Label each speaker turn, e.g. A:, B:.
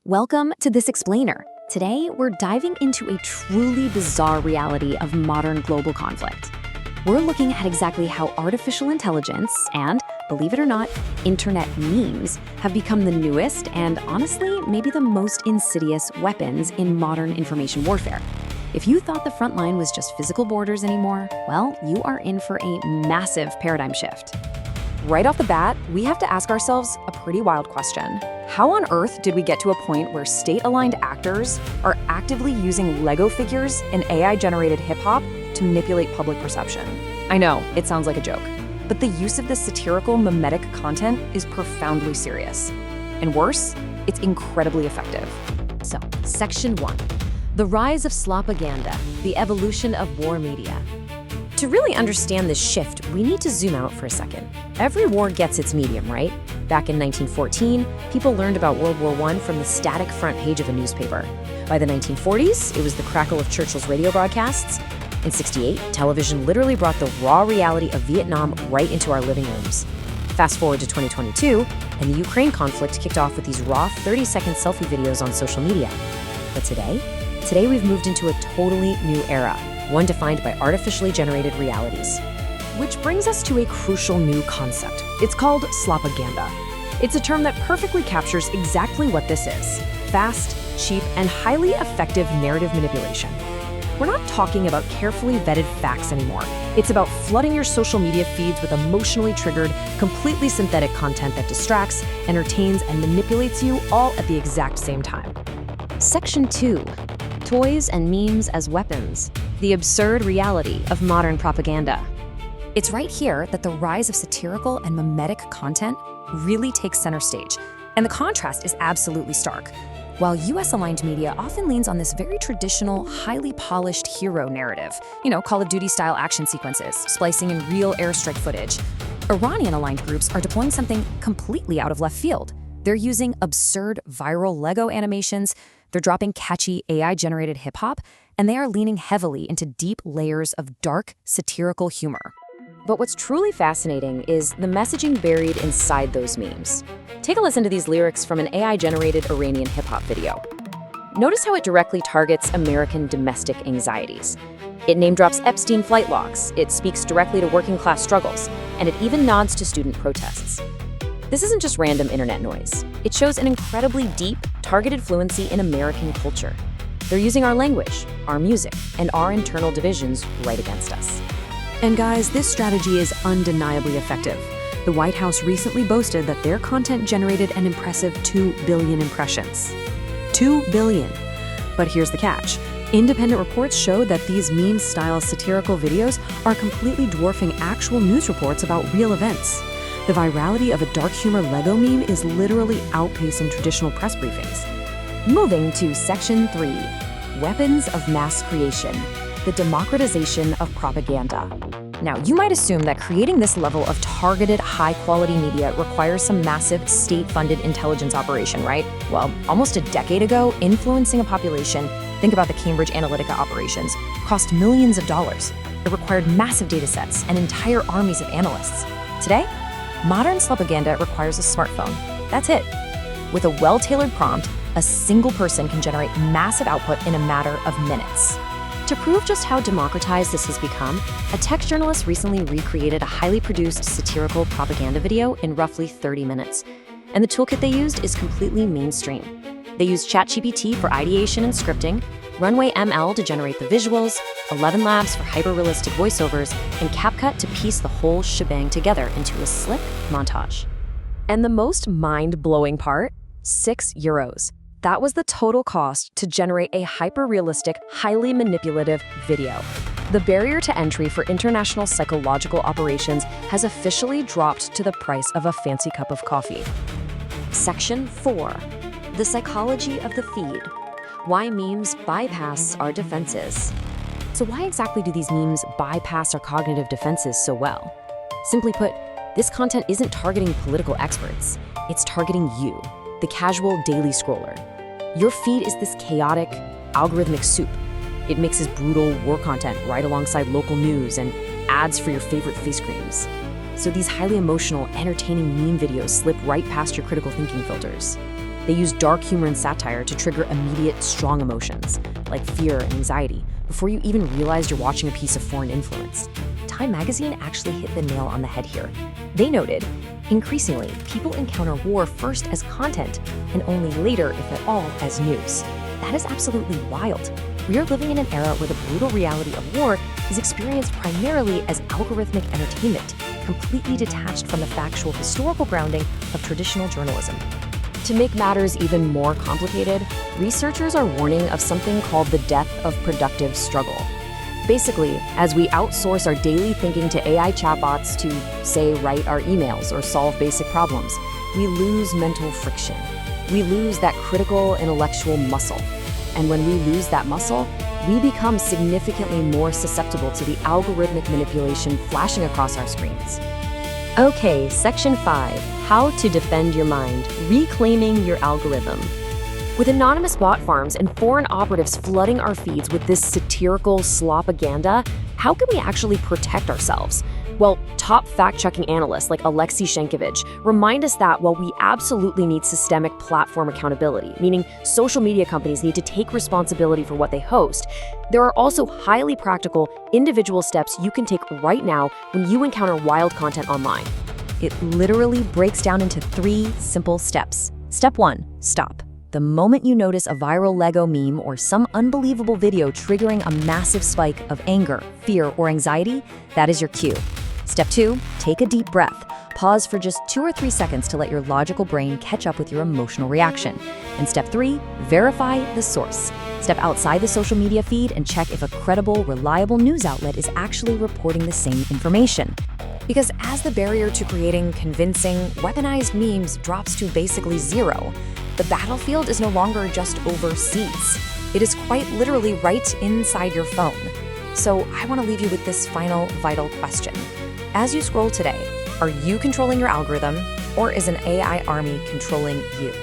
A: Welcome to This Explainer. Today, we're diving into a truly bizarre reality of modern global conflict. We're looking at exactly how artificial intelligence and, believe it or not, internet memes have become the newest and, honestly, maybe the most insidious weapons in modern information warfare. If you thought the front line was just physical borders anymore, well, you are in for a massive paradigm shift. Right off the bat, we have to ask ourselves a pretty wild question. How on earth did we get to a point where state-aligned actors are actively using Lego figures and AI-generated hip-hop to manipulate public perception? I know, it sounds like a joke, but the use of this satirical, mimetic content is profoundly serious. And worse, it's incredibly effective.
B: So, Section 1. The rise of Slopaganda, the evolution of war media. To really understand this shift, we need to zoom out for a second. Every war gets its medium, right? Back in 1914, people learned about World War I from the static front page of a newspaper. By the 1940s, it was the crackle of Churchill's radio broadcasts. In '68, television literally brought the raw reality of Vietnam right into our living rooms. Fast forward to 2022, and the Ukraine conflict kicked off with these raw 30-second selfie videos on social media. But today we've moved into a totally new era, one defined by artificially generated realities. Which brings us to a crucial new concept. It's called Slopaganda. It's a term that perfectly captures exactly what this is: fast, cheap, and highly effective narrative manipulation. We're not talking about carefully vetted facts anymore. It's about flooding your social media feeds with emotionally triggered, completely synthetic content that distracts, entertains, and manipulates you all at the exact same time.
A: Section 2. Toys and memes as weapons. The absurd reality of modern propaganda. It's right here that the rise of satirical and mimetic content really takes center stage, and the contrast is absolutely stark. While US-aligned media often leans on this very traditional, highly polished hero narrative, Call of Duty-style action sequences, splicing in real airstrike footage, Iranian-aligned groups are deploying something completely out of left field. They're using absurd viral Lego animations, they're dropping catchy AI-generated hip-hop, and they are leaning heavily into deep layers of dark, satirical humor. But what's truly fascinating is the messaging buried inside those memes. Take a listen to these lyrics from an AI-generated Iranian hip-hop video. Notice how it directly targets American domestic anxieties. It name-drops Epstein flight logs, it speaks directly to working-class struggles, and it even nods to student protests. This isn't just random internet noise. It shows an incredibly deep, targeted fluency in American culture. They're using our language, our music, and our internal divisions right against us.
C: And guys, this strategy is undeniably effective. The White House recently boasted that their content generated an impressive 2 billion impressions. 2 billion. But here's the catch. Independent reports show that these meme-style satirical videos are completely dwarfing actual news reports about real events. The virality of a dark humor Lego meme is literally outpacing traditional press briefings.
A: Moving to Section 3. Weapons of mass creation. The democratization of propaganda. Now, you might assume that creating this level of targeted, high-quality media requires some massive state-funded intelligence operation, right? Well, almost a decade ago, influencing a population, think about the Cambridge Analytica operations, cost millions of dollars. It required massive data sets and entire armies of analysts. Today, modern Slopaganda requires a smartphone. That's it. With a well-tailored prompt, a single person can generate massive output in a matter of minutes. To prove just how democratized this has become, a tech journalist recently recreated a highly produced satirical propaganda video in roughly 30 minutes. And the toolkit they used is completely mainstream. They used ChatGPT for ideation and scripting, Runway ML to generate the visuals, 11 Labs for hyper-realistic voiceovers, and CapCut to piece the whole shebang together into a slick montage. And the most mind-blowing part? €6. That was the total cost to generate a hyper-realistic, highly manipulative video. The barrier to entry for international psychological operations has officially dropped to the price of a fancy cup of coffee. Section 4. The psychology of the feed. Why memes bypass our defenses. So why exactly do these memes bypass our cognitive defenses so well? Simply put, this content isn't targeting political experts. It's targeting you, the casual daily scroller. Your feed is this chaotic, algorithmic soup. It mixes brutal war content right alongside local news and ads for your favorite face creams. So these highly emotional, entertaining meme videos slip right past your critical thinking filters.
B: They use dark humor and satire to trigger immediate, strong emotions, like fear and anxiety, before you even realize you're watching a piece of foreign influence. Time magazine actually hit the nail on the head here. They noted, increasingly, people encounter war first as content and only later, if at all, as news. That is absolutely wild. We are living in an era where the brutal reality of war is experienced primarily as algorithmic entertainment, completely detached from the factual historical grounding of traditional journalism. To make matters even more complicated, researchers are warning of something called the death of productive struggle. Basically, as we outsource our daily thinking to AI chatbots to, say, write our emails or solve basic problems, we lose mental friction. We lose that critical intellectual muscle. And when we lose that muscle, we become significantly more susceptible to the algorithmic manipulation flashing across our screens.
D: Okay, Section 5, How to Defend Your Mind, Reclaiming Your Algorithm.
B: With anonymous bot farms and foreign operatives flooding our feeds with this satirical slopaganda, how can we actually protect ourselves? Well, top fact-checking analysts like Alexei Shenkovich remind us that while we absolutely need systemic platform accountability, meaning social media companies need to take responsibility for what they host, there are also highly practical, individual steps you can take right now when you encounter wild content online.
A: It literally breaks down into 3 simple steps. Step 1, stop. The moment you notice a viral Lego meme or some unbelievable video triggering a massive spike of anger, fear, or anxiety, that is your cue. Step 2, take a deep breath. Pause for just 2 or 3 seconds to let your logical brain catch up with your emotional reaction. And step 3, verify the source. Step outside the social media feed and check if a credible, reliable news outlet is actually reporting the same information. Because as the barrier to creating convincing, weaponized memes drops to basically 0, the battlefield is no longer just overseas. It is quite literally right inside your phone. So I want to leave you with this final vital question. As you scroll today, are you controlling your algorithm, or is an AI army controlling you?